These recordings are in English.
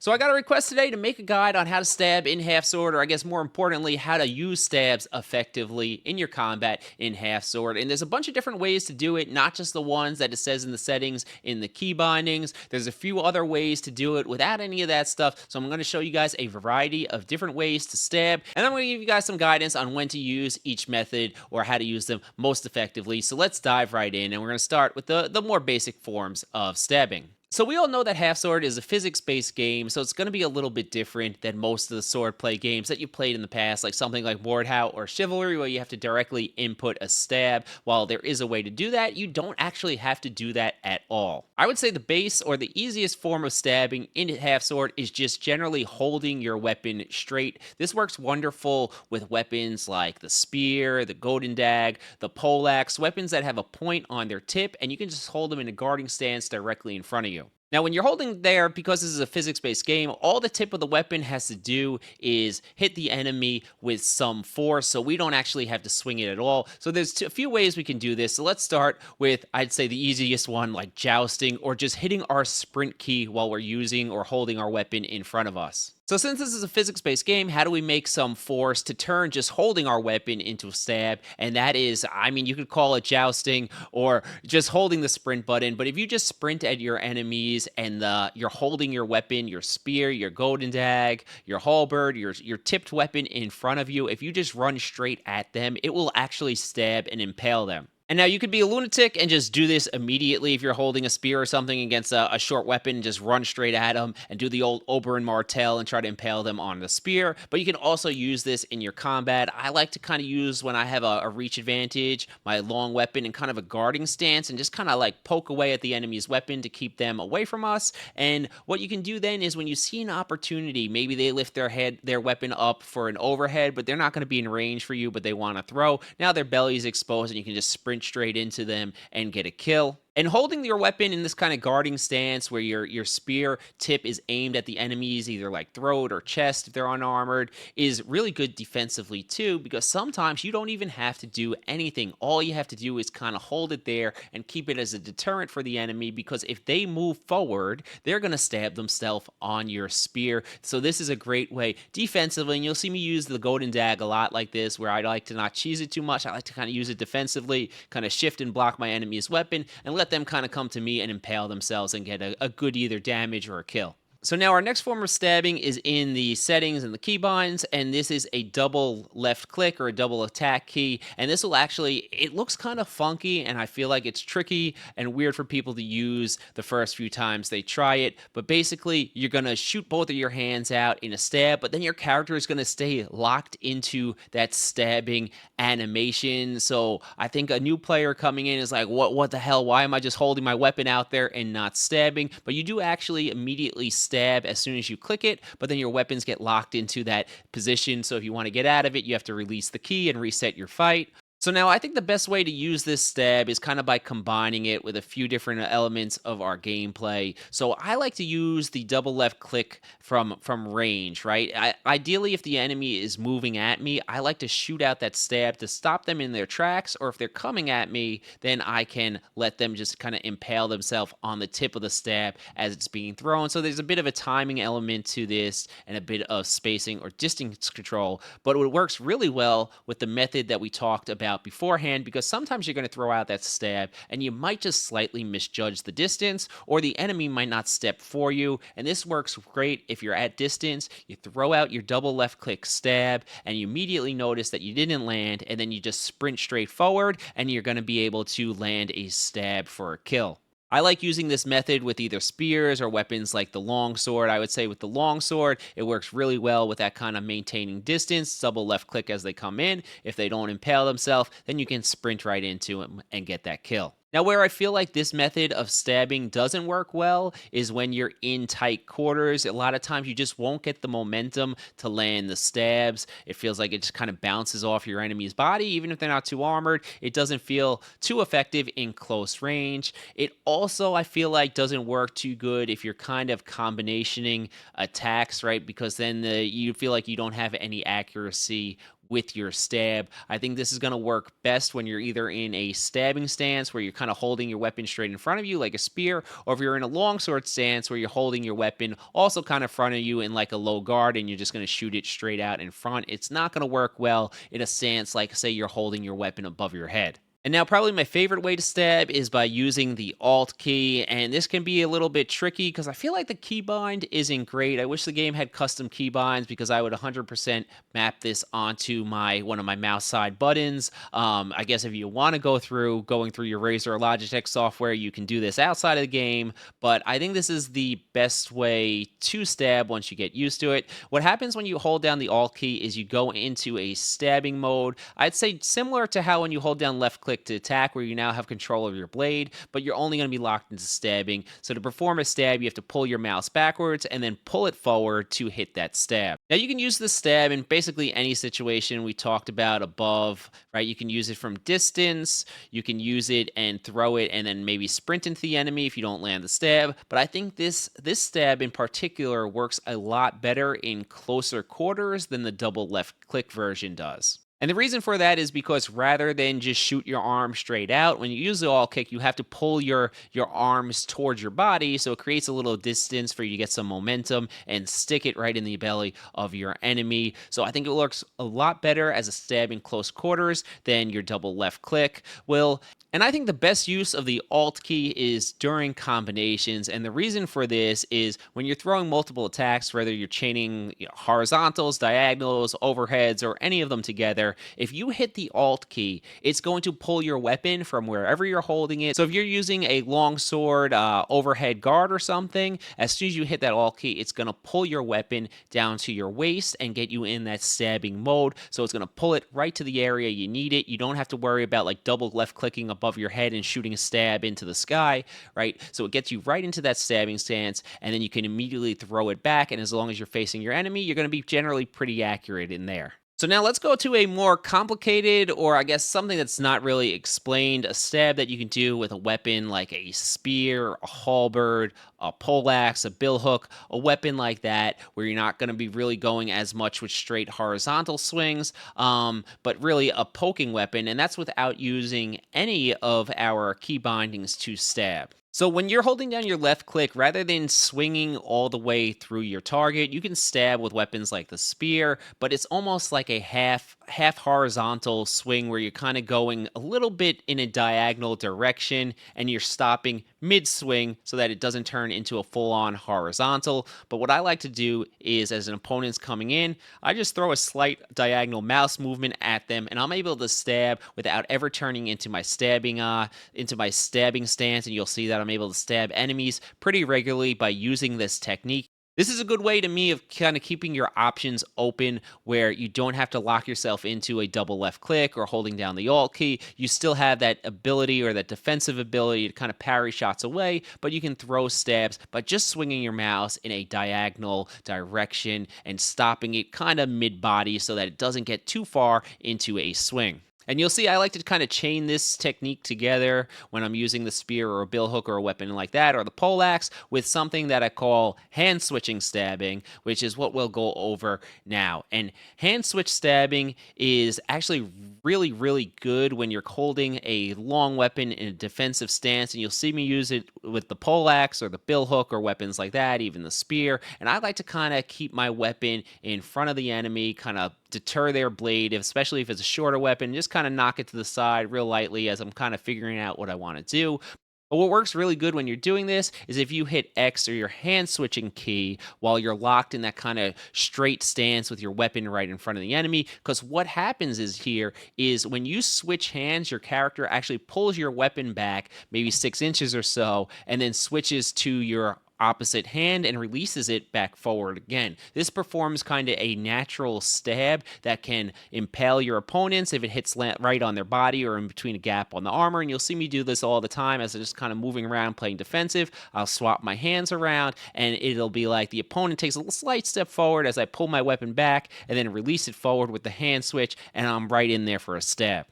So I got a request today to make a guide on how to stab in half sword, or I guess more importantly, how to use stabs effectively in your combat in half sword. And there's a bunch of different ways to do it, not just the ones that it says in the settings in the key bindings. There's a few other ways to do it without any of that stuff. So I'm going to show you guys a variety of different ways to stab, and I'm going to give you guys some guidance on when to use each method or how to use them most effectively. So let's dive right in, and we're going to start with the more basic forms of stabbing. So we all know that Half Sword is a physics-based game, so it's going to be a little bit different than most of the sword play games that you played in the past, like something like Mordhau or Chivalry, where you have to directly input a stab. While there is a way to do that, you don't actually have to do that at all. I would say the base or the easiest form of stabbing in Half Sword is just generally holding your weapon straight. This works wonderful with weapons like the spear, the golden dag, the poleaxe, weapons that have a point on their tip, and you can just hold them in a guarding stance directly in front of you. Now, when you're holding there, because this is a physics-based game, all the tip of the weapon has to do is hit the enemy with some force, so we don't actually have to swing it at all. So there's a few ways we can do this. So let's start with, I'd say, the easiest one, like jousting, or just hitting our sprint key while we're using or holding our weapon in front of us. So since this is a physics-based game, how do we make some force to turn just holding our weapon into a stab? And that is, I mean, you could call it jousting or just holding the sprint button, but if you just sprint at your enemies and you're holding your weapon, your spear, your golden dag, your halberd, your tipped weapon in front of you, if you just run straight at them, it will actually stab and impale them. And now you could be a lunatic and just do this immediately if you're holding a spear or something against a short weapon, just run straight at them and do the old Oberyn Martell and try to impale them on the spear. But you can also use this in your combat. I like to kind of use, when I have a reach advantage, my long weapon in kind of a guarding stance and just kind of like poke away at the enemy's weapon to keep them away from us. And what you can do then is when you see an opportunity, maybe they lift their weapon up for an overhead, but they're not going to be in range for you, but they want to throw. Now their belly is exposed and you can just sprint straight into them and get a kill. And holding your weapon in this kind of guarding stance where your spear tip is aimed at the enemy's either like throat or chest if they're unarmored is really good defensively too, because sometimes you don't even have to do anything. All you have to do is kind of hold it there and keep it as a deterrent for the enemy, because if they move forward, they're going to stab themselves on your spear. So this is a great way defensively, and you'll see me use the golden dag a lot like this, where I like to not cheese it too much. I like to kind of use it defensively, kind of shift and block my enemy's weapon and let them kind of come to me and impale themselves and get a good either damage or a kill. So now our next form of stabbing is in the settings and the keybinds, and this is a double left click or a double attack key. And this will actually, it looks kind of funky, and I feel like it's tricky and weird for people to use the first few times they try it. But basically, you're going to shoot both of your hands out in a stab, but then your character is going to stay locked into that stabbing animation. So I think a new player coming in is like, what the hell? Why am I just holding my weapon out there and not stabbing? But you do actually immediately stab as soon as you click it, but then your weapons get locked into that position. So if you want to get out of it, you have to release the key and reset your fight. So now I think the best way to use this stab is kind of by combining it with a few different elements of our gameplay. So I like to use the double left click from range, right? Ideally, if the enemy is moving at me, I like to shoot out that stab to stop them in their tracks, or if they're coming at me, then I can let them just kind of impale themselves on the tip of the stab as it's being thrown. So there's a bit of a timing element to this and a bit of spacing or distance control, but it works really well with the method that we talked about beforehand, because sometimes you're going to throw out that stab and you might just slightly misjudge the distance, or the enemy might not step for you. And this works great if you're at distance. You throw out your double left click stab and you immediately notice that you didn't land, and then you just sprint straight forward and you're going to be able to land a stab for a kill. I like using this method with either spears or weapons like the longsword. I would say with the longsword, it works really well with that kind of maintaining distance, double left click as they come in. If they don't impale themselves, then you can sprint right into them and get that kill. Now, where I feel like this method of stabbing doesn't work well is when you're in tight quarters. A lot of times you just won't get the momentum to land the stabs. It feels like it just kind of bounces off your enemy's body, even if they're not too armored. It doesn't feel too effective in close range. It also, I feel like, doesn't work too good if you're kind of combinationing attacks, right? Because then you feel like you don't have any accuracy with your stab. I think this is going to work best when you're either in a stabbing stance where you're kind of holding your weapon straight in front of you like a spear, or if you're in a longsword stance where you're holding your weapon also kind of in front of you in like a low guard and you're just going to shoot it straight out in front. It's not going to work well in a stance like, say, you're holding your weapon above your head. And now, probably my favorite way to stab is by using the Alt key, and this can be a little bit tricky because I feel like the keybind isn't great. I wish the game had custom keybinds because I would 100% map this onto one of my mouse side buttons. I guess if you want to going through your Razer or Logitech software, you can do this outside of the game, but I think this is the best way to stab once you get used to it. What happens when you hold down the Alt key is you go into a stabbing mode. I'd say similar to how when you hold down left click to attack, where you now have control of your blade, but you're only going to be locked into stabbing. So to perform a stab, you have to pull your mouse backwards and then pull it forward to hit that stab. Now you can use this stab in basically any situation we talked about above, right? You can use it from distance, you can use it and throw it and then maybe sprint into the enemy if you don't land the stab. But I think this stab in particular works a lot better in closer quarters than the double left click version does. And the reason for that is because rather than just shoot your arm straight out, when you use the Alt kick, you have to pull your arms towards your body, so it creates a little distance for you to get some momentum and stick it right in the belly of your enemy. So I think it works a lot better as a stab in close quarters than your double left click will. And I think the best use of the Alt key is during combinations. And the reason for this is when you're throwing multiple attacks, whether you're chaining horizontals, diagonals, overheads, or any of them together, if you hit the Alt key, it's going to pull your weapon from wherever you're holding it. So if you're using a longsword overhead guard or something, as soon as you hit that Alt key, it's going to pull your weapon down to your waist and get you in that stabbing mode. So it's going to pull it right to the area you need it. You don't have to worry about like double left clicking above your head and shooting a stab into the sky, right? So it gets you right into that stabbing stance, and then you can immediately throw it back, and as long as you're facing your enemy, you're going to be generally pretty accurate in there. So now let's go to a more complicated, or I guess something that's not really explained, a stab that you can do with a weapon like a spear, a halberd, a poleaxe, a billhook, a weapon like that, where you're not going to be really going as much with straight horizontal swings, but really a poking weapon, and that's without using any of our key bindings to stab. So when you're holding down your left click, rather than swinging all the way through your target, you can stab with weapons like the spear, but it's almost like a half horizontal swing where you're kind of going a little bit in a diagonal direction and you're stopping mid-swing so that it doesn't turn into a full-on horizontal. But what I like to do is, as an opponent's coming in, I just throw a slight diagonal mouse movement at them, and I'm able to stab without ever turning into my stabbing stance, and you'll see that I'm able to stab enemies pretty regularly by using this technique. This is a good way to me of kind of keeping your options open where you don't have to lock yourself into a double left click or holding down the Alt key. You still have that ability or that defensive ability to kind of parry shots away, but you can throw stabs by just swinging your mouse in a diagonal direction and stopping it kind of mid-body so that it doesn't get too far into a swing. And you'll see I like to kind of chain this technique together when I'm using the spear or a billhook or a weapon like that, or the poleaxe, with something that I call hand switching stabbing, which is what we'll go over now. And hand switch stabbing is actually really, really good when you're holding a long weapon in a defensive stance, and you'll see me use it with the poleaxe or the billhook or weapons like that, even the spear. And I like to kind of keep my weapon in front of the enemy, kind of deter their blade, especially if it's a shorter weapon, just kind of knock it to the side real lightly as I'm kind of figuring out what I want to do. But what works really good when you're doing this is if you hit X or your hand switching key while you're locked in that kind of straight stance with your weapon right in front of the enemy, because what happens is when you switch hands, your character actually pulls your weapon back maybe 6 inches or so and then switches to your opposite hand and releases it back forward again. This performs kind of a natural stab that can impale your opponents if it hits right on their body or in between a gap on the armor. And you'll see me do this all the time as I'm just kind of moving around playing defensive. I'll swap my hands around and it'll be like the opponent takes a slight step forward as I pull my weapon back and then release it forward with the hand switch, and I'm right in there for a stab.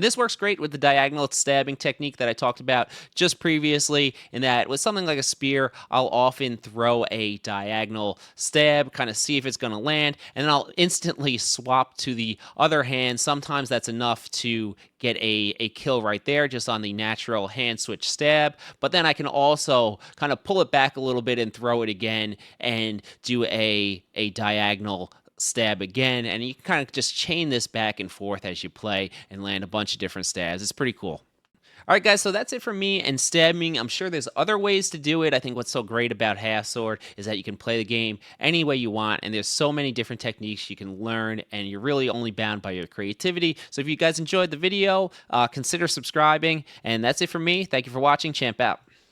And this works great with the diagonal stabbing technique that I talked about just previously, in that with something like a spear, I'll often throw a diagonal stab, kind of see if it's going to land, and then I'll instantly swap to the other hand. Sometimes that's enough to get a kill right there just on the natural hand switch stab, but then I can also kind of pull it back a little bit and throw it again and do a diagonal stab again, and you can kind of just chain this back and forth as you play and land a bunch of different stabs. It's pretty cool. All right, guys, so that's it for me and stabbing. I'm sure there's other ways to do it. I think what's so great about Half Sword is that you can play the game any way you want, and there's so many different techniques you can learn, and you're really only bound by your creativity. So if you guys enjoyed the video, consider subscribing, and that's it for me. Thank you for watching. Champ out.